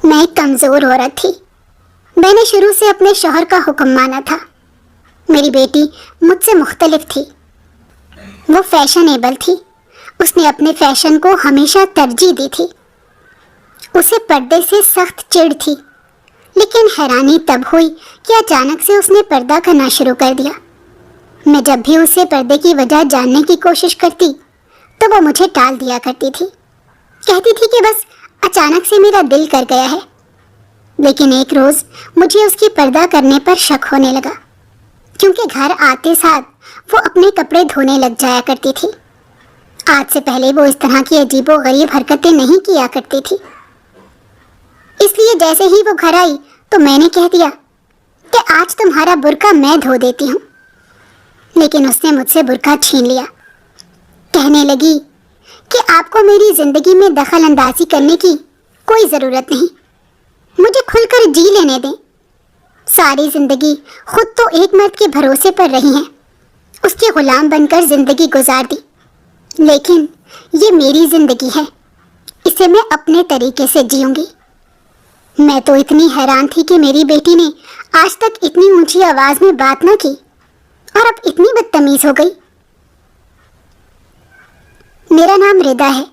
میں ایک کمزور عورت تھی. میں نے شروع سے اپنے شوہر کا حکم مانا تھا. میری بیٹی مجھ سے مختلف تھی. وہ فیشنیبل تھی. اس نے اپنے فیشن کو ہمیشہ ترجیح دی تھی. اسے پردے سے سخت چڑ تھی، لیکن حیرانی تب ہوئی کہ اچانک سے اس نے پردہ کرنا شروع کر دیا. میں جب بھی اسے پردے کی وجہ جاننے کی کوشش کرتی تو وہ مجھے ٹال دیا کرتی تھی. کہتی تھی کہ بس اچانک سے میرا دل کر گیا ہے. لیکن ایک روز مجھے اس کی پردہ کرنے پر شک ہونے لگا، کیونکہ گھر آتے ساتھ وہ اپنے کپڑے دھونے لگ جایا کرتی تھی. آج سے پہلے وہ اس طرح کی عجیب و غریب حرکتیں نہیں کیا کرتی تھی. اس لیے جیسے ہی وہ گھر آئی تو میں نے کہہ دیا کہ آج تمہارا برقع میں دھو دیتی ہوں. لیکن اس نے مجھ سے برقع چھین لیا. کہنے لگی کہ آپ کو میری زندگی میں دخل اندازی کرنے کی کوئی ضرورت نہیں. مجھے کھل کر جی لینے دیں. ساری زندگی خود تو ایک مرد کے بھروسے پر رہی ہیں، اس کے غلام بن کر زندگی گزار دی. لیکن یہ میری زندگی ہے، اسے میں اپنے طریقے سے جیوں گی. میں تو اتنی حیران تھی کہ میری بیٹی نے آج تک اتنی اونچی آواز میں بات نہ کی اور اب اتنی بدتمیز ہو گئی. میرا نام ردا ہے.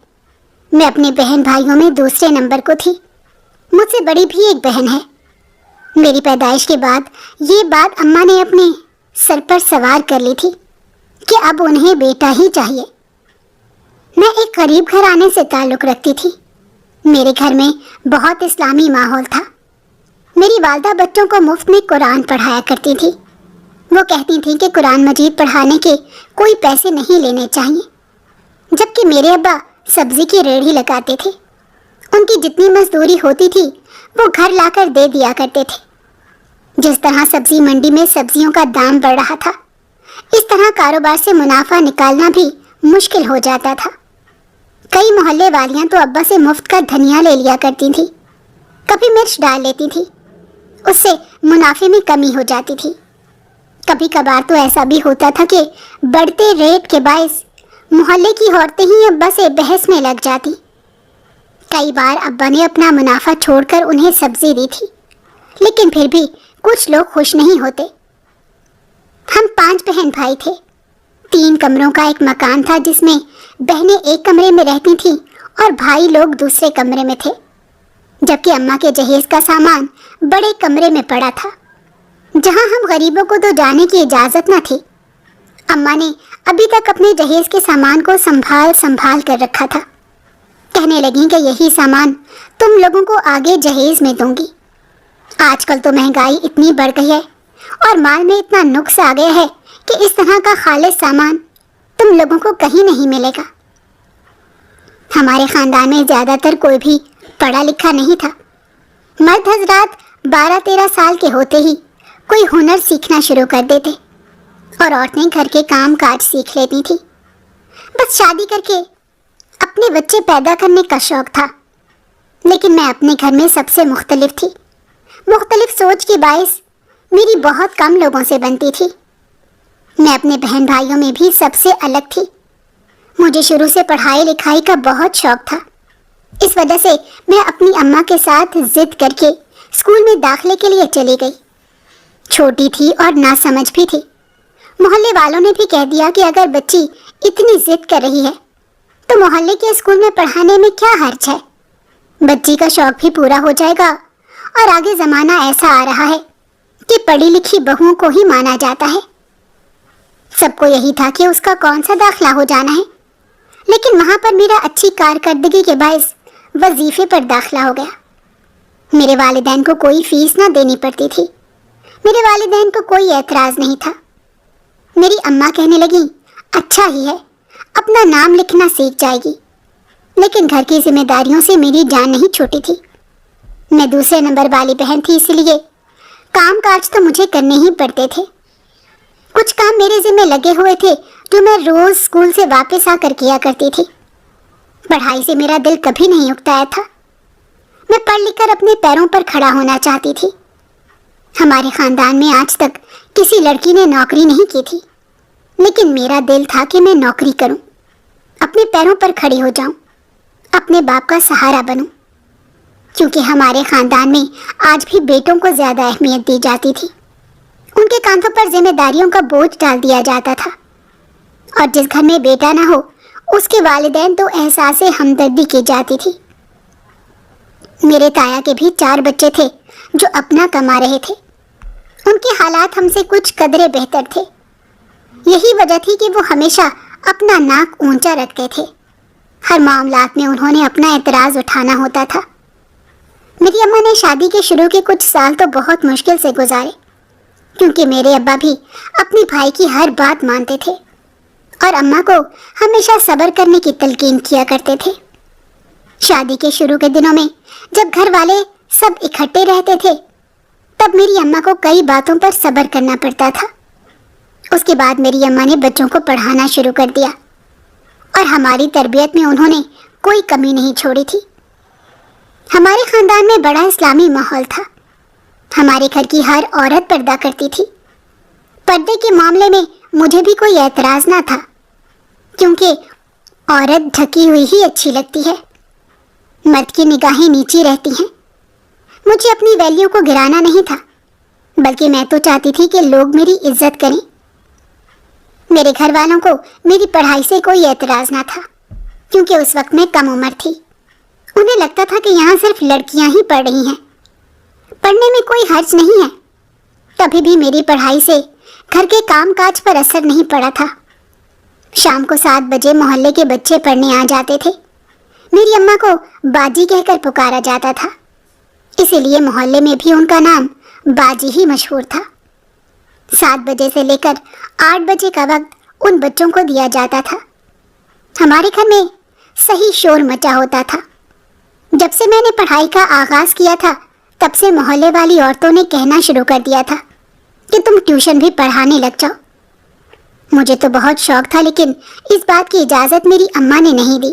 میں اپنے بہن بھائیوں میں دوسرے نمبر کو تھی. مجھ سے بڑی بھی ایک بہن ہے. میری پیدائش کے بعد یہ بات اماں نے اپنے سر پر سوار کر لی تھی کہ اب انہیں بیٹا ہی چاہیے. میں ایک غریب گھرانے سے تعلق رکھتی تھی. میرے گھر میں بہت اسلامی ماحول تھا. میری والدہ بچوں کو مفت میں قرآن پڑھایا کرتی تھی. وہ کہتی تھیں کہ قرآن مجید پڑھانے کے کوئی پیسے نہیں لینے چاہیے. جبکہ میرے ابا سبزی کی ریڑھی لگاتے تھے. ان کی جتنی مزدوری ہوتی تھی وہ گھر لا کر دے دیا کرتے تھے. جس طرح سبزی منڈی میں سبزیوں کا دام بڑھ رہا تھا، اس طرح کاروبار سے منافع نکالنا بھی مشکل ہو جاتا تھا. کئی محلے والیاں تو ابا سے مفت کا دھنیا لے لیا کرتی تھی. کبھی مرچ ڈال لیتی تھی، اس سے منافع میں کمی ہو جاتی تھی. کبھی کبھار تو ایسا بھی ہوتا تھا کہ بڑھتے ریٹ کے باعث محلے کی عورتیں ہی ابا سے بحث میں لگ جاتی. کئی بار ابا نے اپنا منافع چھوڑ کر انہیں سبزی دی تھی، لیکن پھر بھی کچھ لوگ خوش نہیں ہوتے. ہم 5 بہن بھائی تھے. 3 کمروں کا ایک مکان تھا جس میں بہنیں ایک کمرے میں رہتی تھیں اور بھائی لوگ دوسرے کمرے میں تھے. جبکہ اماں کے جہیز کا سامان بڑے کمرے میں پڑا تھا، جہاں ہم غریبوں کو تو جانے کی اجازت نہ تھی. اماں نے ابھی تک اپنے جہیز کے سامان کو سنبھال کر رکھا تھا. کہنے لگیں کہ یہی سامان تم لوگوں کو آگے جہیز میں دوں گی. آج کل تو مہنگائی اتنی بڑھ گئی ہے اور مال میں اتنا نقص آ گیا ہے کہ اس طرح کا خالص سامان تم لوگوں کو کہیں نہیں ملے گا. ہمارے خاندان میں زیادہ تر کوئی بھی پڑھا لکھا نہیں تھا. مرد حضرات 12-13 سال کے ہوتے ہی کوئی ہنر سیکھنا شروع کر دیتے اور عورتیں گھر کے کام کاج سیکھ لیتی تھی. بس شادی کر کے اپنے بچے پیدا کرنے کا شوق تھا. لیکن میں اپنے گھر میں سب سے مختلف تھی. مختلف سوچ کے باعث میری بہت کم لوگوں سے بنتی تھی. میں اپنے بہن بھائیوں میں بھی سب سے الگ تھی. مجھے شروع سے پڑھائی لکھائی کا بہت شوق تھا. اس وجہ سے میں اپنی اماں کے ساتھ ضد کر کے اسکول میں داخلے کے لیے چلی گئی. چھوٹی تھی اور ناسمجھ بھی تھی. محلے والوں نے بھی کہہ دیا کہ اگر بچی اتنی ضد کر رہی ہے تو محلے کے اسکول میں پڑھانے میں کیا حرج ہے. بچی کا شوق بھی پورا ہو جائے گا اور آگے زمانہ ایسا آ رہا ہے کہ پڑھی لکھی بہوؤں کو ہی مانا جاتا ہے. سب کو یہی تھا کہ اس کا کون سا داخلہ ہو جانا ہے. لیکن وہاں پر میرا اچھی کارکردگی کے باعث وظیفے پر داخلہ ہو گیا. میرے والدین کو کوئی فیس نہ دینی پڑتی تھی. میرے والدین کو کوئی اعتراض نہیں تھا. میری اماں کہنے لگیں اچھا ہی ہے، اپنا نام لکھنا سیکھ جائے گی. لیکن گھر کی ذمہ داریوں سے میری جان نہیں چھوٹی تھی. میں دوسرے نمبر والی بہن تھی، اس لیے کام کاج تو مجھے کرنے ہی پڑتے تھے. کچھ کام میرے ذمہ لگے ہوئے تھے جو میں روز اسکول سے واپس آ کر کیا کرتی تھی. پڑھائی سے میرا دل کبھی نہیں اکتایا تھا. میں پڑھ لکھ کر اپنے پیروں پر کھڑا ہونا چاہتی تھی. ہمارے خاندان میں آج تک کسی لڑکی نے نوکری نہیں کی تھی، لیکن میرا دل تھا کہ میں نوکری کروں، اپنے پیروں پر کھڑی ہو جاؤں، اپنے باپ کا سہارا بنوں. کیونکہ ہمارے خاندان میں آج بھی بیٹوں کو زیادہ اہمیت دی جاتی تھی. ان کے کاندھوں پر ذمہ داریوں کا بوجھ ڈال دیا جاتا تھا، اور جس گھر میں بیٹا نہ ہو اس کے والدین تو احساس ہمدردی کی جاتی تھی. میرے تایا کے بھی 4 بچے تھے جو اپنا کما رہے تھے. ان کے حالات ہم سے کچھ قدرے بہتر تھے. یہی وجہ تھی کہ وہ ہمیشہ اپنا ناک اونچا رکھتے تھے. ہر معاملات میں انہوں نے اپنا اعتراض اٹھانا ہوتا تھا. میری اماں نے شادی کے شروع کے کچھ سال تو بہت مشکل سے گزارے، کیونکہ میرے ابا بھی اپنے بھائی کی ہر بات مانتے تھے اور اماں کو ہمیشہ صبر کرنے کی تلقین کیا کرتے تھے. شادی کے شروع کے دنوں میں جب گھر والے سب اکٹھے رہتے تھے تب میری اماں کو کئی باتوں پر صبر کرنا پڑتا تھا. اس کے بعد میری اماں نے بچوں کو پڑھانا شروع کر دیا اور ہماری تربیت میں انہوں نے کوئی کمی نہیں چھوڑی تھی. ہمارے خاندان میں بڑا اسلامی ماحول تھا. ہمارے گھر کی ہر عورت پردہ کرتی تھی. پردے کے معاملے میں مجھے بھی کوئی اعتراض نہ تھا، کیونکہ عورت ڈھکی ہوئی ہی اچھی لگتی ہے. مرد کی نگاہیں نیچی رہتی ہیں. مجھے اپنی ویلیو کو گرانا نہیں تھا، بلکہ میں تو چاہتی تھی کہ لوگ میری عزت کریں. میرے گھر والوں کو میری پڑھائی سے کوئی اعتراض نہ تھا، کیونکہ اس وقت میں کم عمر تھی. انہیں لگتا تھا کہ یہاں صرف لڑکیاں ہی پڑھ رہی ہیں، پڑھنے میں کوئی حرج نہیں ہے. کبھی بھی میری پڑھائی سے گھر کے کام کاج پر اثر نہیں پڑا تھا. شام کو 7 بجے محلے کے بچے پڑھنے آ جاتے تھے. میری اماں کو باجی کہہ کر پکارا جاتا تھا، اسی لیے محلے میں بھی ان کا نام باجی ہی مشہور تھا. 7 بجے سے لے کر 8 بجے کا وقت ان بچوں کو دیا جاتا تھا. ہمارے گھر میں صحیح شور مچا ہوتا تھا. جب سے میں نے پڑھائی کا آغاز کیا تھا تب سے محلے والی عورتوں نے کہنا شروع کر دیا تھا کہ تم ٹیوشن بھی پڑھانے لگ جاؤ. مجھے تو بہت شوق تھا، لیکن اس بات کی اجازت میری اماں نے نہیں دی.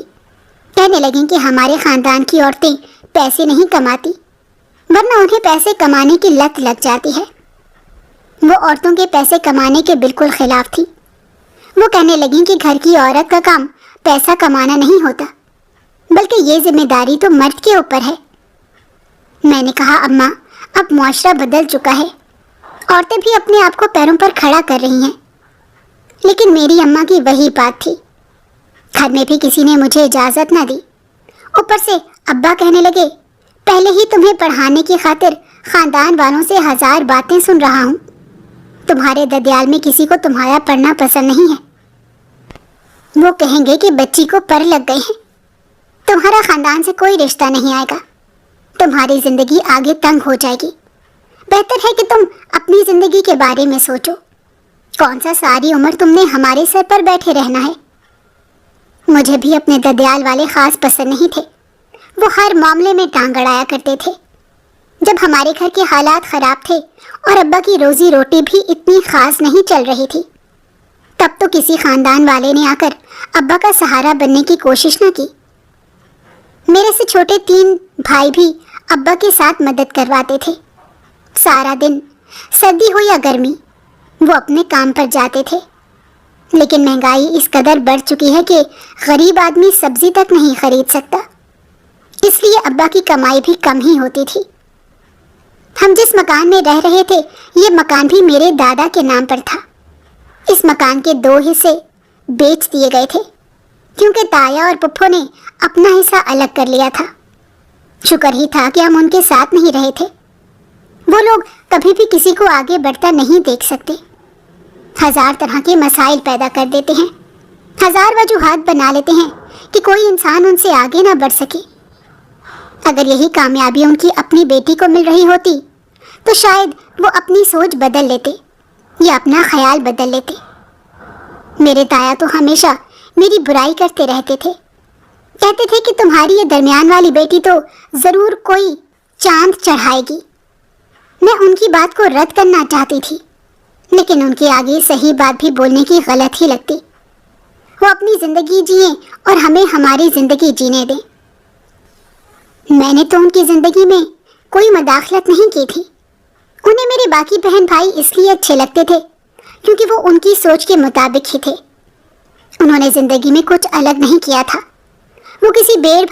کہنے لگیں کہ ہمارے خاندان کی عورتیں پیسے نہیں کماتی، ورنہ انہیں پیسے کمانے کی لت لگ جاتی ہے. وہ عورتوں کے پیسے کمانے کے بالکل خلاف تھی. وہ کہنے لگیں کہ گھر کی عورت کا کام پیسہ کمانا نہیں ہوتا، بلکہ یہ ذمہ داری تو مرد کے اوپر ہے. میں نے کہا اماں، اب معاشرہ بدل چکا ہے، عورتیں بھی اپنے آپ کو پیروں پر کھڑا کر رہی ہیں. لیکن میری اماں کی وہی بات تھی. گھر میں بھی کسی نے مجھے اجازت نہ دی. اوپر سے ابا کہنے لگے، پہلے ہی تمہیں پڑھانے کی خاطر خاندان والوں سے 1000 باتیں سن رہا ہوں. تمہارے ددیال میں کسی کو تمہارا پڑھنا پسند نہیں ہے. وہ کہیں گے کہ بچی کو پر لگ گئے ہیں، تمہارا خاندان سے کوئی رشتہ نہیں آئے گا، تمہاری زندگی آگے تنگ ہو جائے گی. بہتر ہے کہ تم اپنی زندگی کے بارے میں سوچو. کون سا ساری عمر تم نے ہمارے سر پر بیٹھے رہنا ہے. مجھے بھی اپنے ددیال والے خاص پسند نہیں تھے. وہ ہر معاملے میں ٹانگ اڑایا کرتے تھے. جب ہمارے گھر کے حالات خراب تھے اور ابا کی روزی روٹی بھی اتنی خاص نہیں چل رہی تھی، تب تو کسی خاندان والے نے آ کر ابا کا سہارا بننے کی کوشش نہ کی. میرے سے چھوٹے 3 بھائی بھی ابا کے ساتھ مدد کرواتے تھے. سارا دن سردی ہو یا گرمی وہ اپنے کام پر جاتے تھے. لیکن مہنگائی اس قدر بڑھ چکی ہے کہ غریب آدمی سبزی تک نہیں خرید سکتا، اس لیے ابا کی کمائی بھی کم ہی ہوتی تھی. ہم جس مکان میں رہ رہے تھے یہ مکان بھی میرے دادا کے نام پر تھا. اس مکان کے 2 حصے بیچ دیے گئے تھے، کیونکہ تایا اور پپھو نے اپنا حصہ الگ کر لیا تھا. شکر ہی تھا کہ ہم ان کے ساتھ نہیں رہے تھے. وہ لوگ کبھی بھی کسی کو آگے بڑھتا نہیں دیکھ سکتے. 1000 طرح کے مسائل پیدا کر دیتے ہیں، 1000 وجوہات بنا لیتے ہیں کہ کوئی انسان ان سے آگے نہ بڑھ سکے. اگر یہی کامیابی ان کی اپنی بیٹی کو مل رہی ہوتی تو شاید وہ اپنی سوچ بدل لیتے یا اپنا خیال بدل لیتے. میرے تایا تو ہمیشہ میری برائی کرتے رہتے تھے. کہتے تھے کہ تمہاری یہ درمیان والی بیٹی تو ضرور کوئی چاند چڑھائے گی. میں ان کی بات کو رد کرنا چاہتی تھی، لیکن ان کے آگے صحیح بات بھی بولنے کی غلط ہی لگتی. وہ اپنی زندگی جئیں اور ہمیں ہماری زندگی جینے دیں. میں نے تو ان کی زندگی میں کوئی مداخلت نہیں کی تھی. انہیں میرے باقی بہن بھائی اس لیے اچھے لگتے تھے کیونکہ وہ ان کی سوچ کے مطابق ہی تھے. انہوں نے زندگی میں کچھ الگ نہیں کیا تھا. وہ کسی بھیڑ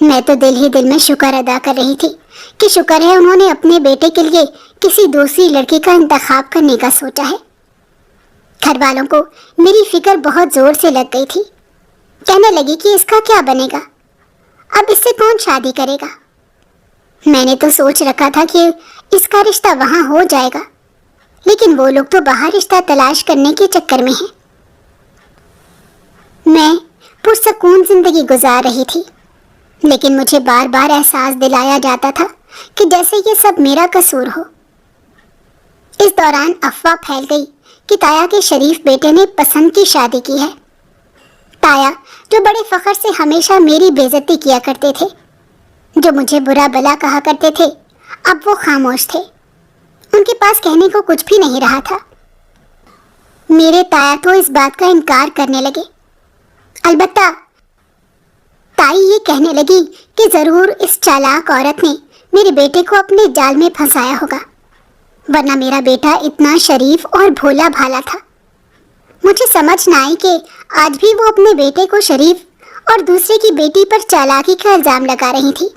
میں تو دل ہی دل میں شکر ادا کر رہی تھی کہ شکر ہے انہوں نے اپنے بیٹے کے لیے کسی دوسری لڑکی کا انتخاب کرنے کا سوچا ہے۔ گھر والوں کو میری فکر بہت زور سے لگ گئی تھی۔ کہنے لگی کہ اس کا کیا بنے گا، اب اس سے کون شادی کرے گا۔ میں نے تو سوچ رکھا تھا کہ اس کا رشتہ وہاں ہو جائے گا، لیکن وہ لوگ تو باہر رشتہ تلاش کرنے کے چکر میں ہیں۔ میں پرسکون زندگی گزار رہی تھی، لیکن مجھے بار بار احساس دلایا جاتا تھا کہ جیسے یہ سب میرا قصور ہو۔ اس دوران افواہ پھیل گئی کہ تایا کے شریف بیٹے نے پسند کی شادی کی ہے۔ تایا جو بڑے فخر سے ہمیشہ میری بے عزتی کیا کرتے تھے، جو مجھے برا بلا کہا کرتے تھے، اب وہ خاموش تھے۔ ان کے پاس کہنے کو کچھ بھی نہیں رہا تھا۔ میرے تایا تو اس بات کا انکار کرنے لگے۔ البتہ تائی یہ کہنے لگی کہ ضرور اس چالاک عورت نے میرے بیٹے کو اپنے جال میں پھنسایا ہوگا، ورنہ میرا بیٹا اتنا شریف اور بھولا بھالا تھا۔ مجھے سمجھ نہ آئی کہ آج بھی وہ اپنے بیٹے کو شریف اور دوسرے کی بیٹی پر چالاکی کا الزام لگا رہی تھی۔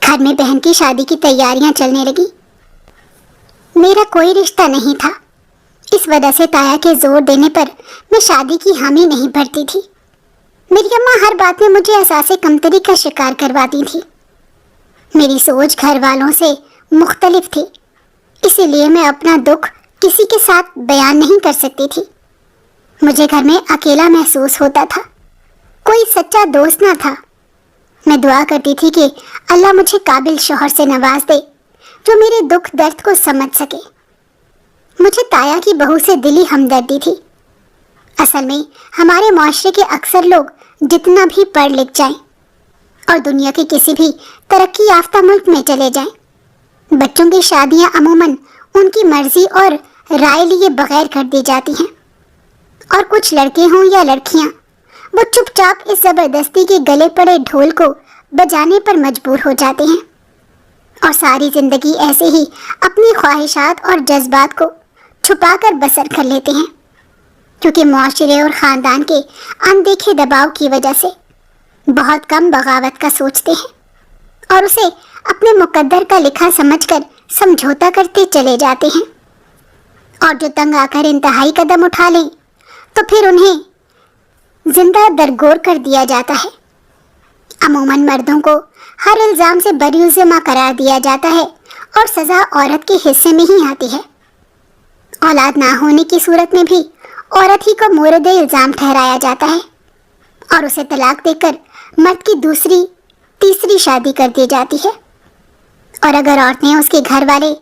گھر میں بہن کی شادی کی تیاریاں چلنے لگی۔ میرا کوئی رشتہ نہیں تھا، اس وجہ سے تایا کے زور دینے پر میں شادی کی حامی نہیں بھرتی تھی۔ میری اماں ہر بات میں مجھے احساس کمتری کا شکار کرواتی تھی۔ میری سوچ گھر والوں سے مختلف تھی، اسی لیے میں اپنا دکھ کسی کے ساتھ بیان نہیں کر سکتی تھی۔ مجھے گھر میں اکیلا محسوس ہوتا تھا، کوئی سچا دوست نہ تھا۔ میں دعا کرتی تھی کہ اللہ مجھے قابل شوہر سے نواز دے جو میرے دکھ درد کو سمجھ سکے۔ مجھے تایا کی بہو سے دلی ہمدردی تھی۔ اصل میں ہمارے معاشرے کے اکثر لوگ جتنا بھی پڑھ لکھ جائیں اور دنیا کے کسی بھی ترقی یافتہ ملک میں چلے جائیں، بچوں کی شادیاں عموماً ان کی مرضی اور رائے لیے بغیر کر دی جاتی ہیں، اور کچھ لڑکے ہوں یا لڑکیاں وہ چپ چاپ اس زبردستی کے گلے پڑے ڈھول کو بجانے پر مجبور ہو جاتے ہیں، اور ساری زندگی ایسے ہی اپنی خواہشات اور جذبات کو چھپا کر بسر کر لیتے ہیں، کیونکہ معاشرے اور خاندان کے اندیکھے دباؤ کی وجہ سے بہت کم بغاوت کا سوچتے ہیں اور اسے اپنے مقدر کا لکھا سمجھ کر سمجھوتا کرتے چلے جاتے ہیں، اور جو تنگ آ کر انتہائی قدم اٹھا لیں تو پھر انہیں زندہ درگور کر دیا جاتا ہے۔ عموماً مردوں کو ہر الزام سے بری الزمہ قرار دیا جاتا ہے اور سزا عورت کے حصے میں ہی آتی ہے۔ اولاد نہ ہونے کی صورت میں بھی عورت ہی کو مورد الزام ٹھہرایا جاتا ہے اور اسے طلاق دے کر مرد کی دوسری تیسری شادی کر دی جاتی ہے۔ اور اگر عورتیں اس کے گھر والے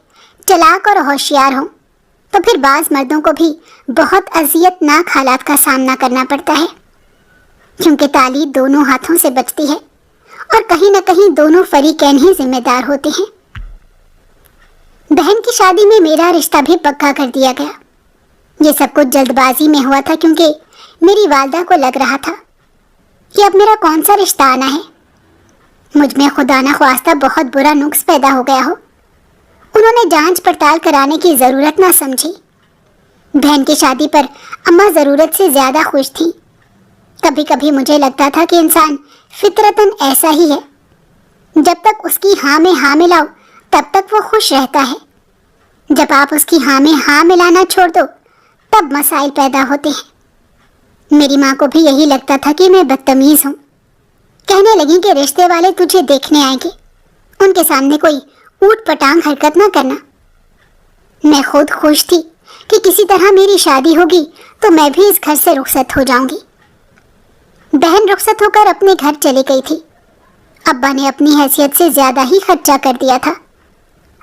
چلاک اور ہوشیار ہوں تو پھر بعض مردوں کو بھی بہت اذیت ناک حالات کا سامنا کرنا پڑتا ہے، کیونکہ تالی دونوں ہاتھوں سے بچتی ہے اور کہیں نہ کہیں دونوں فریقین ہی ذمہ دار ہوتے ہیں۔ بہن کی شادی میں میرا رشتہ بھی پکا کر دیا گیا۔ یہ سب کچھ جلد بازی میں ہوا تھا، کیونکہ میری والدہ کو لگ رہا تھا کہ اب میرا کون سا رشتہ آنا ہے، مجھ میں خدا نخواستہ بہت برا نقص پیدا ہو گیا ہو۔ انہوں نے جانچ پڑتال کرانے کی ضرورت نہ سمجھی۔ بہن کی شادی پر اماں ضرورت سے زیادہ خوش تھیں۔ کبھی کبھی مجھے لگتا تھا کہ انسان فطرتاً ایسا ہی ہے، جب تک اس کی ہاں میں ہاں ملاؤ تب تک وہ خوش رہتا ہے، جب آپ اس کی ہاں میں ہاں ملانا چھوڑ دو تب مسائل پیدا ہوتے ہیں۔ میری ماں کو بھی یہی لگتا تھا کہ میں بدتمیز ہوں۔ کہنے لگی کہ رشتے والے تجھے دیکھنے آئیں گے، ان کے سامنے کوئی اوٹ پٹانگ حرکت نہ کرنا۔ میں خود خوش تھی کہ کسی طرح میری شادی ہوگی تو میں بھی اس گھر سے رخصت ہو جاؤں گی۔ بہن رخصت ہو کر اپنے گھر چلی گئی تھی۔ ابا نے اپنی حیثیت سے زیادہ ہی خرچہ کر دیا تھا۔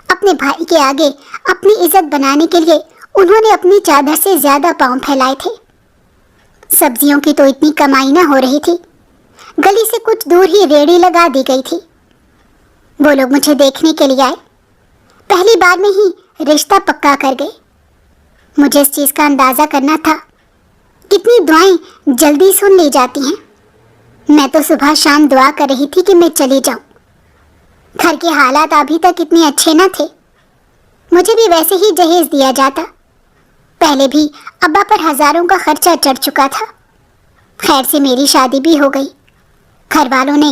اپنے بھائی کے آگے اپنی عزت بنانے کے لیے انہوں نے اپنی چادر سے زیادہ پاؤں پھیلائے تھے۔ سبزیوں کی تو اتنی کمائی نہ ہو رہی تھی، گلی سے کچھ دور ہی ریڑھی لگا دی گئی تھی۔ وہ لوگ مجھے دیکھنے کے لیے آئے، پہلی بار میں ہی رشتہ پکا کر گئے۔ مجھے اس چیز کا اندازہ کرنا تھا، کتنی دعائیں جلدی سن لی جاتی ہیں۔ میں تو صبح شام دعا کر رہی تھی کہ میں چلی جاؤں۔ گھر کے حالات ابھی تک اتنے اچھے نہ تھے، مجھے بھی ویسے ہی جہیز دیا جاتا۔ پہلے بھی ابا پر ہزاروں کا خرچہ چڑھ چکا تھا۔ خیر سے میری شادی بھی ہو گئی۔ گھر والوں نے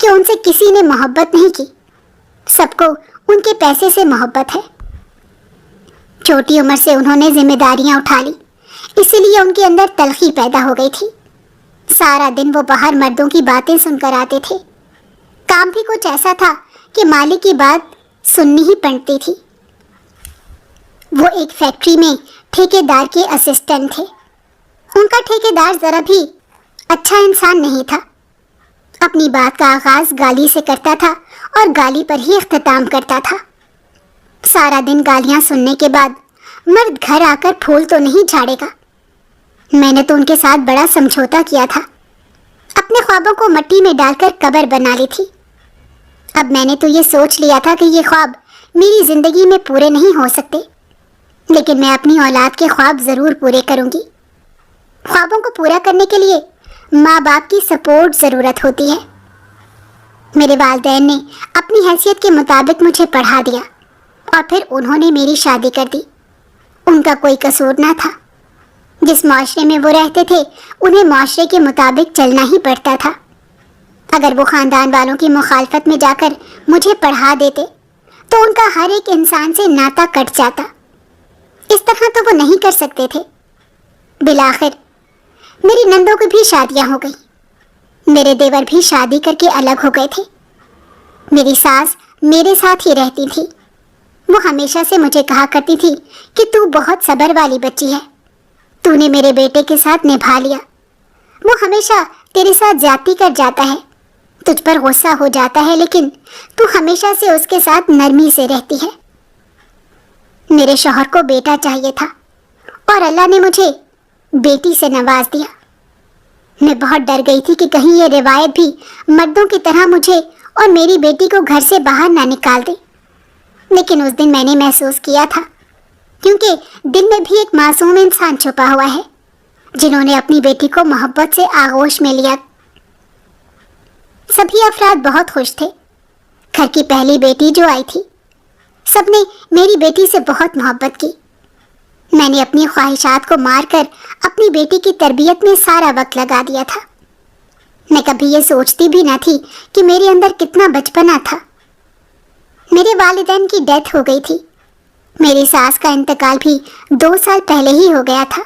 کہ ان سے کسی نے محبت نہیں کی، سب کو ان کے پیسے سے محبت ہے۔ چھوٹی عمر سے انہوں نے ذمہ داریاں اٹھا لی، اسی لیے ان کے اندر تلخی پیدا ہو گئی تھی۔ سارا دن وہ باہر مردوں کی باتیں سن کر آتے تھے۔ کام بھی کچھ ایسا تھا کہ مالک کی بات سننی ہی پڑتی تھی۔ وہ ایک فیکٹری میں ٹھیکیدار کے اسسٹنٹ تھے۔ ان کا ٹھیکیدار ذرا بھی اچھا انسان نہیں تھا۔ اپنی بات کا آغاز گالی سے کرتا تھا اور گالی پر ہی اختتام کرتا تھا۔ سارا دن گالیاں سننے کے بعد مرد گھر آ کر پھول تو نہیں جھاڑے گا۔ میں نے تو ان کے ساتھ بڑا سمجھوتا کیا تھا، اپنے خوابوں کو مٹی میں ڈال کر قبر بنا لی تھی۔ اب میں نے تو یہ سوچ لیا تھا کہ یہ خواب میری زندگی میں پورے نہیں ہو سکتے، لیکن میں اپنی اولاد کے خواب ضرور پورے کروں گی۔ خوابوں کو پورا کرنے کے لیے ماں باپ کی سپورٹ ضرورت ہوتی ہے۔ میرے والدین نے اپنی حیثیت کے مطابق مجھے پڑھا دیا اور پھر انہوں نے میری شادی کر دی۔ ان کا کوئی قصور نہ تھا۔ جس معاشرے میں وہ رہتے تھے انہیں معاشرے کے مطابق چلنا ہی پڑتا تھا۔ اگر وہ خاندان والوں کی مخالفت میں جا کر مجھے پڑھا دیتے تو ان کا ہر ایک انسان سے ناتا کٹ جاتا۔ اس طرح تو وہ نہیں کر سکتے تھے۔ بالآخر میری نندوں کی بھی شادیاں ہو گئیں، میرے دیور بھی شادی کر کے الگ ہو گئے تھے۔ میری ساس میرے ساتھ ہی رہتی تھی۔ وہ ہمیشہ سے مجھے کہا کرتی تھی کہ تو بہت صبر والی بچی ہے، تو نے میرے بیٹے کے ساتھ نبھا لیا۔ وہ ہمیشہ تیرے ساتھ زیادتی کر جاتا ہے، تجھ پر غصہ ہو جاتا ہے، لیکن تو ہمیشہ سے اس کے ساتھ نرمی سے رہتی ہے۔ میرے شوہر کو بیٹا چاہیے تھا اور اللہ نے مجھے بیٹی سے نواز دیا۔ میں بہت ڈر گئی تھی کہ کہیں یہ روایت بھی مردوں کی طرح مجھے اور میری بیٹی کو گھر سے باہر نہ نکال دے، لیکن اس دن میں نے محسوس کیا تھا، کیونکہ دل میں بھی ایک معصوم انسان چھپا ہوا ہے جنہوں نے اپنی بیٹی کو محبت سے آغوش میں لیا۔ سبھی افراد بہت خوش تھے۔ گھر کی پہلی بیٹی جو آئی تھی، سب نے میری بیٹی سے بہت محبت کی۔ میں نے اپنی خواہشات کو مار کر اپنی بیٹی کی تربیت میں سارا وقت لگا دیا تھا۔ میں کبھی یہ سوچتی بھی نہ تھی کہ میرے اندر کتنا بچپنا تھا۔ میرے والدین کی ڈیتھ ہو گئی تھی۔ میری ساس کا انتقال بھی 2 سال پہلے ہی ہو گیا تھا۔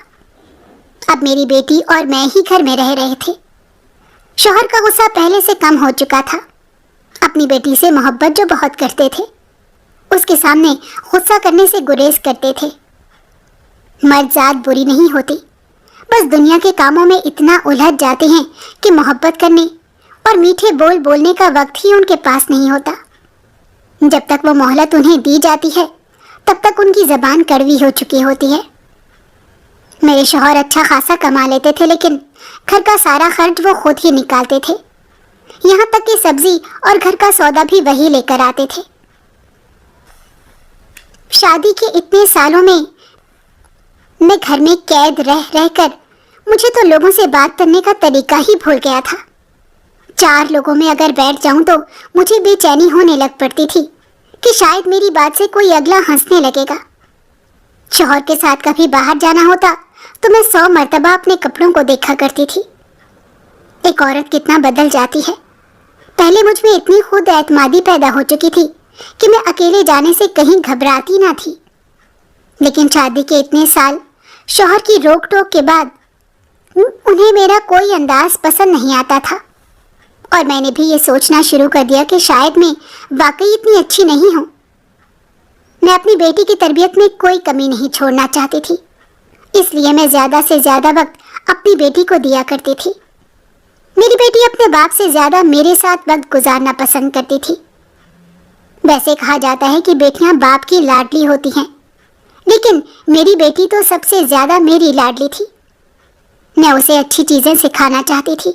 اب میری بیٹی اور میں ہی گھر میں رہ رہے تھے۔ شوہر کا غصہ پہلے سے کم ہو چکا تھا۔ اپنی بیٹی سے محبت جو بہت کرتے تھے، اس کے سامنے غصہ کرنے سے گریز کرتے تھے۔ مرد ذات بری نہیں ہوتی، بس دنیا کے کاموں میں اتنا الجھ جاتے ہیں کہ محبت کرنے اور میٹھے بول بولنے کا وقت ہی ان کے پاس نہیں ہوتا۔ جب تک وہ مہلت انہیں دی جاتی ہے تب تک ان کی زبان کڑوی ہو چکی ہوتی ہے۔ میرے شوہر اچھا خاصا کما لیتے تھے، لیکن گھر کا سارا خرچ وہ خود ہی نکالتے تھے، یہاں تک کہ سبزی اور گھر کا سودا بھی وہی لے کر آتے تھے۔ شادی کے اتنے سالوں میں گھر میں قید رہ کر مجھے تو لوگوں سے بات کرنے کا طریقہ ہی بھول گیا تھا۔ 4 لوگوں میں اگر بیٹھ جاؤں تو مجھے بے چینی ہونے لگ پڑتی تھی کہ شاید میری بات سے کوئی اگلا ہنسنے لگے گا۔ شوہر کے ساتھ کبھی باہر جانا ہوتا تو میں 100 مرتبہ اپنے کپڑوں کو دیکھا کرتی تھی۔ ایک عورت کتنا بدل جاتی ہے۔ پہلے مجھ میں اتنی خود اعتمادی پیدا ہو چکی تھی کہ میں اکیلے جانے سے کہیں گھبراتی نہ تھی، لیکن شادی کے اتنے سال شوہر کی روک ٹوک کے بعد انہیں میرا کوئی انداز پسند نہیں آتا تھا، اور میں نے بھی یہ سوچنا شروع کر دیا کہ شاید میں واقعی اتنی اچھی نہیں ہوں۔ میں اپنی بیٹی کی تربیت میں کوئی کمی نہیں چھوڑنا چاہتی تھی، اس لیے میں زیادہ سے زیادہ وقت اپنی بیٹی کو دیا کرتی تھی۔ میری بیٹی اپنے باپ سے زیادہ میرے ساتھ وقت گزارنا پسند کرتی تھی۔ ویسے کہا جاتا ہے کہ بیٹیاں باپ کی لاڈلی ہوتی ہیں، لیکن میری بیٹی تو سب سے زیادہ میری لاڈلی تھی۔ میں اسے اچھی چیزیں سکھانا چاہتی تھی،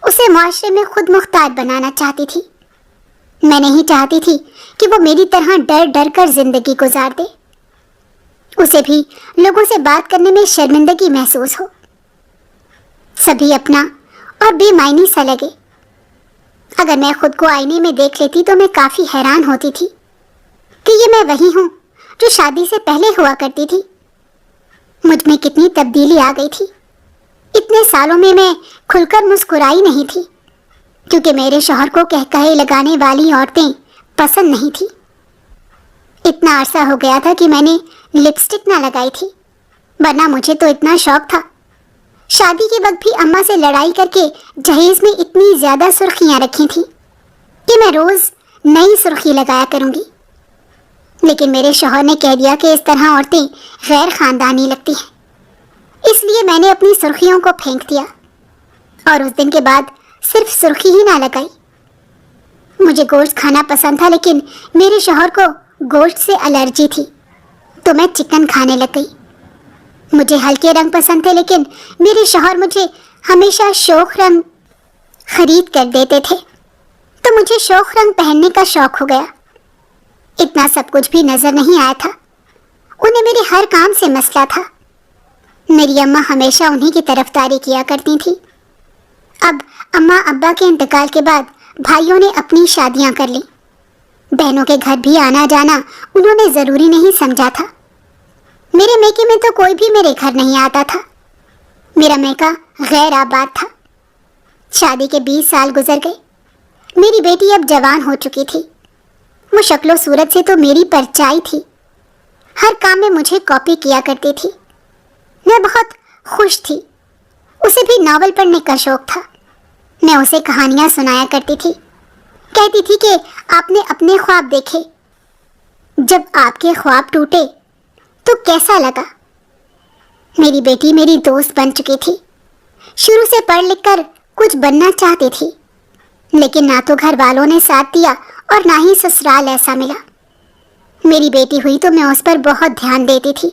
اسے معاشرے میں خود مختار بنانا چاہتی تھی۔ میں نہیں چاہتی تھی کہ وہ میری طرح ڈر ڈر کر زندگی گزار دے، اسے بھی لوگوں سے بات کرنے میں شرمندگی محسوس ہو، سبھی اپنا اور بے معنی سا لگے۔ اگر میں خود کو آئینے میں دیکھ لیتی تو میں کافی حیران ہوتی تھی کہ یہ میں وہی ہوں جو شادی سے پہلے ہوا کرتی تھی۔ مجھ میں کتنی تبدیلی آ گئی تھی۔ اتنے سالوں میں کھل کر مسکرائی نہیں تھی، کیونکہ میرے شوہر کو کہکہے لگانے والی عورتیں پسند نہیں تھی۔ اتنا عرصہ ہو گیا تھا کہ میں نے لپسٹک نہ لگائی تھی، ورنہ مجھے تو اتنا شوق تھا۔ شادی کے وقت بھی اماں سے لڑائی کر کے جہیز میں اتنی زیادہ سرخیاں رکھی تھیں کہ میں روز نئی سرخی لگایا کروں گی، لیکن میرے شوہر نے کہہ دیا کہ اس طرح عورتیں غیر خاندانی لگتی ہیں، اس لیے میں نے اپنی سرخیوں کو پھینک دیا اور اس دن کے بعد صرف سرخی ہی نہ لگائی۔ مجھے گوشت کھانا پسند تھا، لیکن میرے شوہر کو گوشت سے الرجی تھی، تو میں چکن کھانے لگ گئی۔ مجھے ہلکے رنگ پسند تھے، لیکن میرے شوہر مجھے ہمیشہ شوخ رنگ خرید کر دیتے تھے، تو مجھے شوخ رنگ پہننے کا شوق ہو گیا۔ اتنا سب کچھ بھی نظر نہیں آیا تھا، انہیں میرے ہر کام سے مسئلہ تھا۔ میری اماں ہمیشہ انہی کی طرفداری کیا کرتی تھی۔ اب اماں ابا کے انتقال کے بعد بھائیوں نے اپنی شادیاں کر لی، بہنوں کے گھر بھی آنا جانا انہوں نے ضروری نہیں سمجھا تھا۔ میرے میکے میں تو کوئی بھی میرے گھر نہیں آتا تھا، میرا میکا غیر آباد تھا۔ شادی کے 20 سال گزر گئے، میری بیٹی اب جوان ہو چکی تھی۔ وہ شکل و صورت سے تو میری پرچائی تھی، ہر کام میں مجھے کاپی کیا کرتی تھی۔ میں بہت خوش تھی، اسے بھی ناول پڑھنے کا شوق تھا۔ میں اسے کہانیاں سنایا کرتی تھی، کہتی تھی کہ آپ نے اپنے خواب دیکھے، جب آپ کے خواب ٹوٹے تو کیسا لگا۔ میری بیٹی میری دوست بن چکی تھی، شروع سے پڑھ لکھ کر کچھ بننا چاہتی تھی، لیکن نہ تو گھر والوں نے ساتھ دیا اور نہ ہی سسرال ایسا ملا۔ میری بیٹی ہوئی تو میں اس پر بہت دھیان دیتی تھی،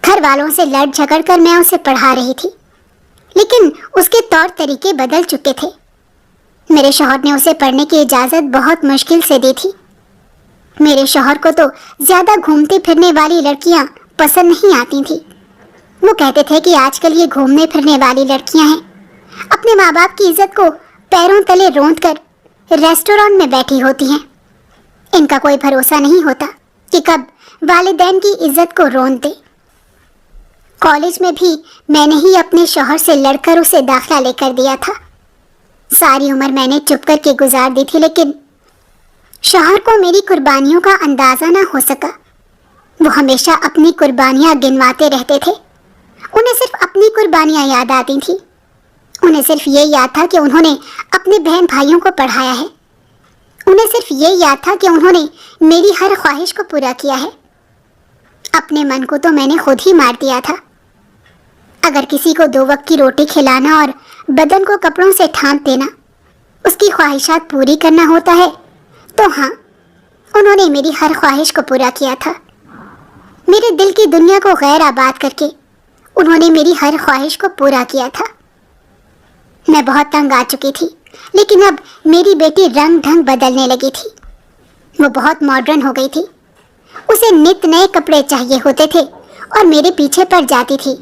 گھر والوں سے لڑ جھگڑ کر میں اسے پڑھا رہی تھی، لیکن اس کے طور طریقے بدل چکے تھے۔ میرے شوہر نے اسے پڑھنے کی اجازت بہت مشکل سے دی تھی۔ میرے شوہر کو تو زیادہ گھومتے پھرنے والی لڑکیاں پسند نہیں آتی تھیں۔ وہ کہتے تھے کہ آج کل یہ گھومنے پھرنے والی لڑکیاں ہیں، اپنے ماں باپ کی عزت کو پیروں تلے روند کر ریسٹورانٹ میں بیٹھی ہوتی ہیں، ان کا کوئی بھروسہ نہیں ہوتا کہ کب والدین کی عزت کو روند دے۔ کالج میں بھی میں نے ہی اپنے شوہر سے لڑ کر اسے داخلہ لے کر دیا تھا۔ ساری عمر میں نے چپ کر کے گزار دی تھی، لیکن شوہر کو میری قربانیوں کا اندازہ نہ ہو سکا۔ وہ ہمیشہ اپنی قربانیاں گنواتے رہتے تھے، انہیں صرف اپنی قربانیاں یاد آتی تھیں۔ انہیں صرف یہ یاد تھا کہ انہوں نے اپنے بہن بھائیوں کو پڑھایا ہے، انہیں صرف یہ یاد تھا کہ انہوں نے میری ہر خواہش کو پورا کیا ہے۔ اپنے من کو تو میں نے خود ہی مار دیا تھا۔ اگر کسی کو 2 وقت کی روٹی کھلانا اور بدن کو کپڑوں سے ڈھانپ دینا اس کی خواہشات پوری کرنا ہوتا ہے، تو ہاں، انہوں نے میری ہر خواہش کو پورا کیا تھا۔ میرے دل کی دنیا کو غیر آباد کر کے انہوں نے میری ہر خواہش کو پورا کیا تھا۔ میں بہت تنگ آ چکی تھی، لیکن اب میری بیٹی رنگ ڈھنگ بدلنے لگی تھی۔ وہ بہت ماڈرن ہو گئی تھی، اسے نت نئے کپڑے چاہیے ہوتے تھے اور میرے پیچھے پڑ جاتی تھی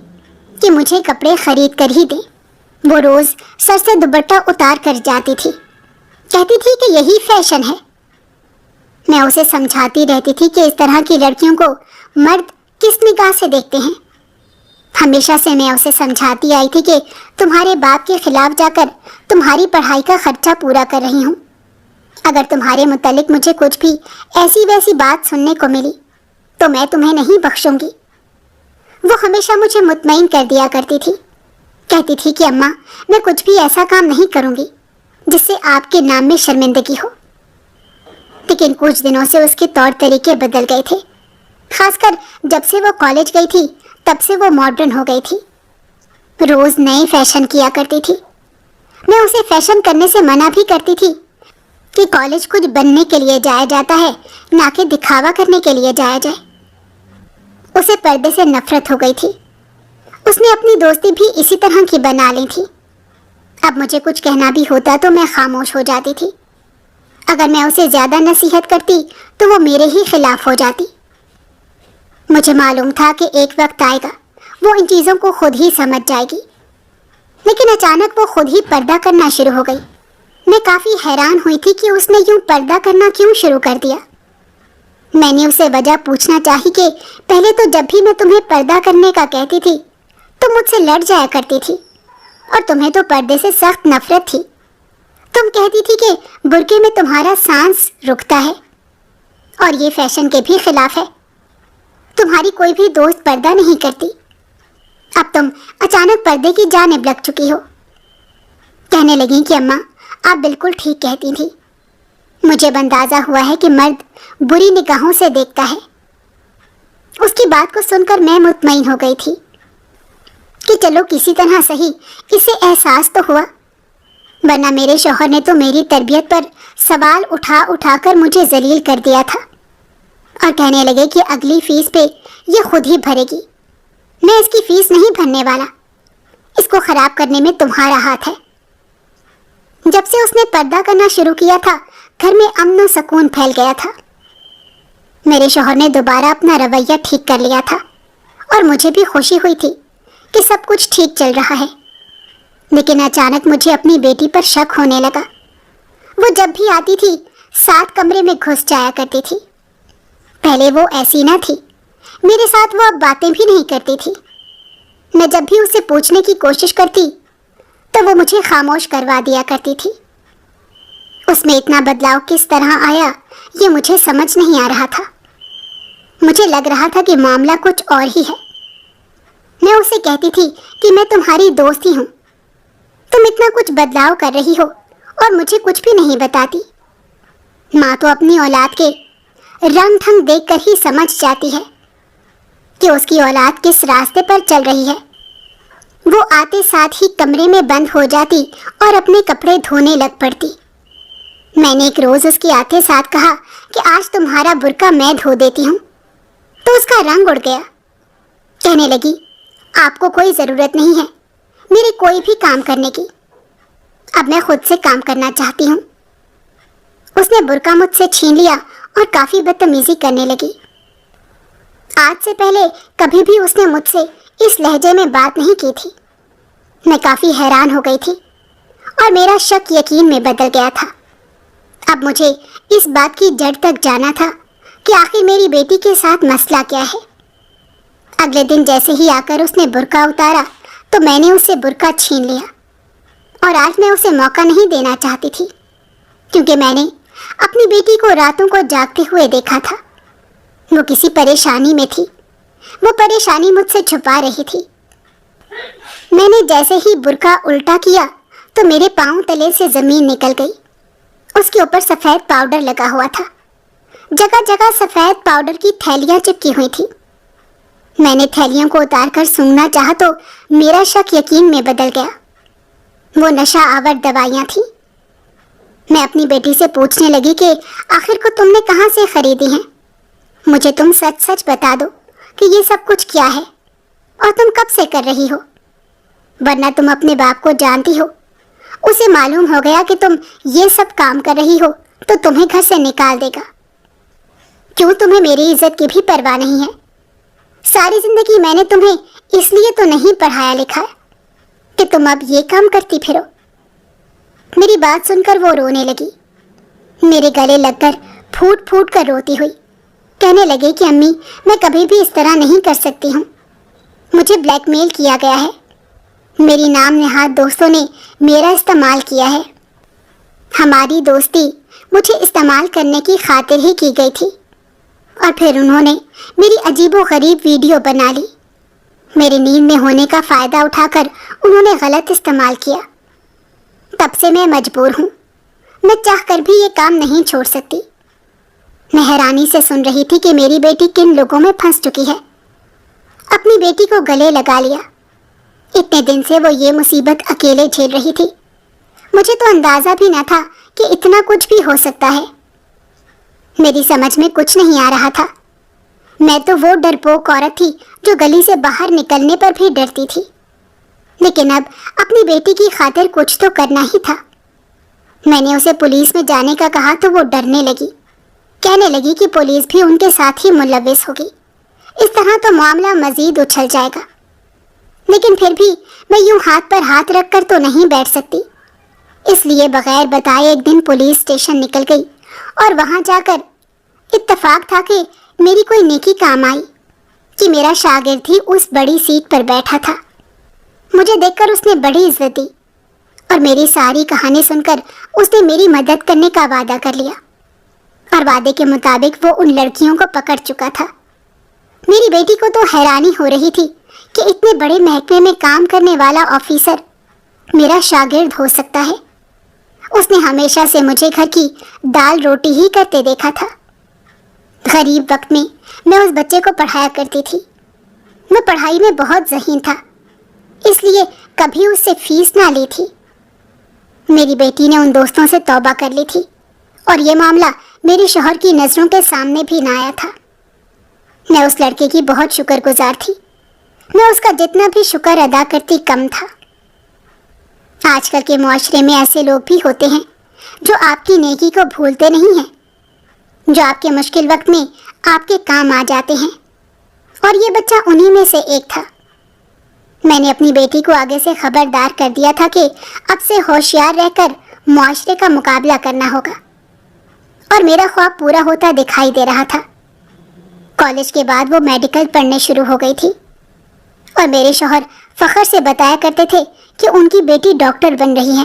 کہ مجھے کپڑے خرید کر ہی دیں۔ وہ روز سر سے دوپٹہ اتار کر جاتی تھی، کہتی تھی کہ یہی فیشن ہے۔ میں اسے سمجھاتی رہتی تھی کہ اس طرح کی لڑکیوں کو مرد کس نگاہ سے دیکھتے ہیں۔ ہمیشہ سے میں اسے سمجھاتی آئی تھی کہ تمہارے باپ کے خلاف جا کر تمہاری پڑھائی کا خرچہ پورا کر رہی ہوں۔ اگر تمہارے متعلق مجھے کچھ بھی ایسی ویسی بات سننے کو ملی تو میں تمہیں نہیں بخشوں گی۔ وہ ہمیشہ مجھے مطمئن کر دیا کرتی تھی، کہتی تھی کہ اماں، میں کچھ بھی ایسا کام نہیں کروں گی جس سے آپ کے نام میں شرمندگی ہو۔ لیکن کچھ دنوں سے اس کے طور طریقے بدل گئے تھے، خاص کر جب سے وہ کالج گئی تھی تب سے وہ ماڈرن ہو گئی تھی، روز نئے فیشن کیا کرتی تھی۔ میں اسے فیشن کرنے سے منع بھی کرتی تھی کہ کالج کچھ بننے کے لیے جایا جاتا ہے، نہ کہ دکھاوا کرنے کے لیے جایا جائے۔ اسے پردے سے نفرت ہو گئی تھی، اس نے اپنی دوستی بھی اسی طرح کی بنا لی تھی۔ اب مجھے کچھ کہنا بھی ہوتا تو میں خاموش ہو جاتی تھی، اگر میں اسے زیادہ نصیحت کرتی تو وہ میرے ہی خلاف ہو جاتی۔ مجھے معلوم تھا کہ ایک وقت آئے گا وہ ان چیزوں کو خود ہی سمجھ جائے گی، لیکن اچانک وہ خود ہی پردہ کرنا شروع ہو گئی۔ میں کافی حیران ہوئی تھی کہ اس نے یوں پردہ کرنا کیوں شروع کر دیا۔ میں نے اسے وجہ پوچھنا چاہی کہ پہلے تو جب بھی میں تمہیں پردہ کرنے کا کہتی تھی تم مجھ سے لڑ جایا کرتی تھی، اور تمہیں تو پردے سے سخت نفرت تھی، تم کہتی تھی کہ برقعے میں تمہارا سانس رکتا ہے اور یہ فیشن کے بھی خلاف ہے. تمہاری کوئی بھی دوست پردہ نہیں کرتی. اب تم اچانک پردے کی جانب لگ چکی ہو. کہنے لگیں کہ اماں آپ بالکل ٹھیک کہتی تھی. مجھے اندازہ ہوا ہے کہ مرد بری نگاہوں سے دیکھتا ہے. اس کی بات کو سن کر میں مطمئن ہو گئی تھی کہ چلو کسی طرح صحیح اسے احساس تو ہوا، ورنہ میرے شوہر نے تو میری تربیت پر سوال اٹھا اٹھا کر مجھے ذلیل کر دیا تھا اور کہنے لگے کہ اگلی فیس پہ یہ خود ہی بھرے گی. میں اس کی فیس نہیں بھرنے والا. اس کو خراب کرنے میں تمہارا ہاتھ ہے. جب سے اس نے پردہ کرنا شروع کیا تھا گھر میں امن و سکون پھیل گیا تھا. میرے شوہر نے دوبارہ اپنا رویہ ٹھیک کر لیا تھا اور مجھے بھی خوشی ہوئی تھی کہ سب کچھ ٹھیک چل رہا ہے. لیکن اچانک مجھے اپنی بیٹی پر شک ہونے لگا. وہ جب بھی آتی تھی ساتھ کمرے میں گھس جایا کرتی تھی. پہلے وہ ایسی نہ تھی. میرے ساتھ وہ اب باتیں بھی نہیں کرتی تھی. میں جب بھی اسے پوچھنے کی کوشش کرتی تو وہ مجھے خاموش کروا دیا کرتی تھی. اس میں اتنا بدلاؤ کس طرح آیا یہ مجھے سمجھ نہیں آ رہا تھا. مجھے لگ رہا تھا کہ معاملہ کچھ اور ہی ہے. میں اسے کہتی تھی کہ میں تمہاری دوست ہی ہوں. تم اتنا کچھ بدلاؤ کر رہی ہو اور مجھے کچھ بھی نہیں بتاتی. ماں تو اپنی اولاد کے رنگ ڈھنگ دیکھ کر ہی سمجھ جاتی ہے کہ اس کی اولاد کس راستے پر چل رہی ہے. وہ آتے ساتھ ہی کمرے میں بند ہو جاتی اور اپنے کپڑے دھونے لگ پڑتی. میں نے ایک روز اس کے آتے ساتھ کہا کہ آج تمہارا برقع میں دھو دیتی ہوں تو اس کا رنگ اڑ گیا. کہنے لگی آپ کو کوئی ضرورت نہیں ہے میرے کوئی بھی کام کرنے کی. اب میں خود سے کام کرنا چاہتی ہوں. اس نے برقع مجھ سے چھین لیا اور کافی بدتمیزی کرنے لگی. آج سے پہلے کبھی بھی اس نے مجھ سے اس لہجے میں بات نہیں کی تھی. میں کافی حیران ہو گئی تھی اور میرا شک یقین میں بدل گیا تھا. اب مجھے اس بات کی جڑ تک جانا تھا کہ آخر میری بیٹی کے ساتھ مسئلہ کیا ہے. اگلے دن جیسے ہی آ کر اس نے برقع اتارا تو میں نے اسے برقع چھین لیا. اور آج میں اسے موقع نہیں دینا چاہتی تھی کیونکہ میں نے اپنی بیٹی کو راتوں کو جاگتے ہوئے دیکھا تھا. وہ کسی پریشانی میں تھی. وہ پریشانی مجھ سے چھپا رہی تھی. میں نے جیسے ہی برقع الٹا کیا تو میرے پاؤں تلے سے زمین نکل گئی. اس کے اوپر سفید پاؤڈر لگا ہوا تھا. جگہ جگہ سفید پاؤڈر کی تھیلیاں چپکی ہوئی تھی. میں نے تھیلیوں کو اتار کر سونگھنا چاہا تو میرا شک یقین میں بدل گیا. وہ نشہ آور دوائیاں تھیں. میں اپنی بیٹی سے پوچھنے لگی کہ آخر کو تم نے کہاں سے خریدی ہیں. مجھے تم سچ سچ بتا دو کہ یہ سب کچھ کیا ہے اور تم کب سے کر رہی ہو، ورنہ تم اپنے باپ کو جانتی ہو. اسے معلوم ہو گیا کہ تم یہ سب کام کر رہی ہو تو تمہیں گھر سے نکال دے گا. کیوں تمہیں میری عزت کی بھی پرواہ نہیں ہے؟ ساری زندگی میں نے تمہیں اس لیے تو نہیں پڑھایا لکھا کہ تم اب یہ کام کرتی پھرو. میری بات سن کر وہ رونے لگی. میرے گلے لگ کر پھوٹ پھوٹ کر روتی ہوئی. کہنے لگے کہ امی میں کبھی بھی اس طرح نہیں کر سکتی ہوں. مجھے بلیک میل کیا گیا ہے. میری نام نہاد دوستوں نے میرا استعمال کیا ہے. ہماری دوستی مجھے استعمال کرنے کی خاطر ہی کی گئی تھی اور پھر انہوں نے میری عجیب و غریب ویڈیو بنا لی. میری نیند میں ہونے کا فائدہ اٹھا کر انہوں نے غلط استعمال کیا. تب سے میں مجبور ہوں. میں چاہ کر بھی یہ کام نہیں چھوڑ سکتی. میں حیرانی سے سن رہی تھی کہ میری بیٹی کن لوگوں میں پھنس چکی ہے. اپنی بیٹی کو گلے لگا لیا. اتنے دن سے وہ یہ مصیبت اکیلے جھیل رہی تھی. مجھے تو اندازہ بھی نہ تھا کہ اتنا کچھ بھی ہو سکتا ہے. میری سمجھ میں کچھ نہیں آ رہا تھا. میں تو وہ ڈرپوک عورت تھی جو گلی سے باہر نکلنے پر بھی ڈرتی تھی. لیکن اب اپنی بیٹی کی خاطر کچھ تو کرنا ہی تھا. میں نے اسے پولیس میں جانے کا کہا تو وہ ڈرنے لگی. کہنے لگی کہ پولیس بھی ان کے ساتھ ہی ملوث ہوگی. اس طرح تو معاملہ مزید اچھل جائے گا. لیکن پھر بھی میں یوں ہاتھ پر ہاتھ رکھ کر تو نہیں بیٹھ سکتی. اس لیے بغیر بتائے ایک دن پولیس اسٹیشن نکل گئی اور وہاں جا کر اتفاق تھا کہ میری کوئی نیکی کام آئی کہ میرا شاگرد ہی اس بڑی سیٹ پر بیٹھا تھا. مجھے دیکھ کر اس نے بڑی عزت دی اور میری ساری کہانی سن کر اس نے میری مدد کرنے کا وعدہ کر لیا، اور وعدے کے مطابق وہ ان لڑکیوں کو پکڑ چکا تھا۔ میری بیٹی کو تو حیرانی ہو رہی تھی کہ اتنے بڑے محکمے میں کام کرنے والا آفیسر میرا شاگرد ہو سکتا ہے۔ اس نے ہمیشہ سے مجھے گھر کی دال روٹی ہی کرتے دیکھا تھا۔ غریب وقت میں میں اس بچے کو پڑھایا کرتی تھی۔ وہ پڑھائی میں بہت ذہین تھا، اس لیے کبھی اس سے فیس نہ لی تھی۔ میری بیٹی نے ان دوستوں سے توبہ کر لی تھی، اور یہ معاملہ میرے شوہر کی نظروں کے سامنے بھی نہ آیا تھا۔ میں اس لڑکے کی بہت شکر گزار تھی۔ میں اس کا جتنا بھی شکر ادا کرتی کم تھا۔ آج کل کے معاشرے میں ایسے لوگ بھی ہوتے ہیں جو آپ کی نیکی کو بھولتے نہیں ہیں، جو آپ کے مشکل وقت میں آپ کے کام آ جاتے ہیں، اور یہ بچہ انہی میں سے ایک تھا۔ میں نے اپنی بیٹی کو آگے سے خبردار کر دیا تھا کہ اب سے ہوشیار رہ کر معاشرے کا مقابلہ کرنا ہوگا، اور میرا خواب پورا ہوتا دکھائی دے رہا تھا۔ کالج کے بعد وہ میڈیکل پڑھنے شروع ہو گئی تھی، اور میرے شوہر فخر سے بتایا کرتے تھے کہ ان کی بیٹی ڈاکٹر بن رہی ہے۔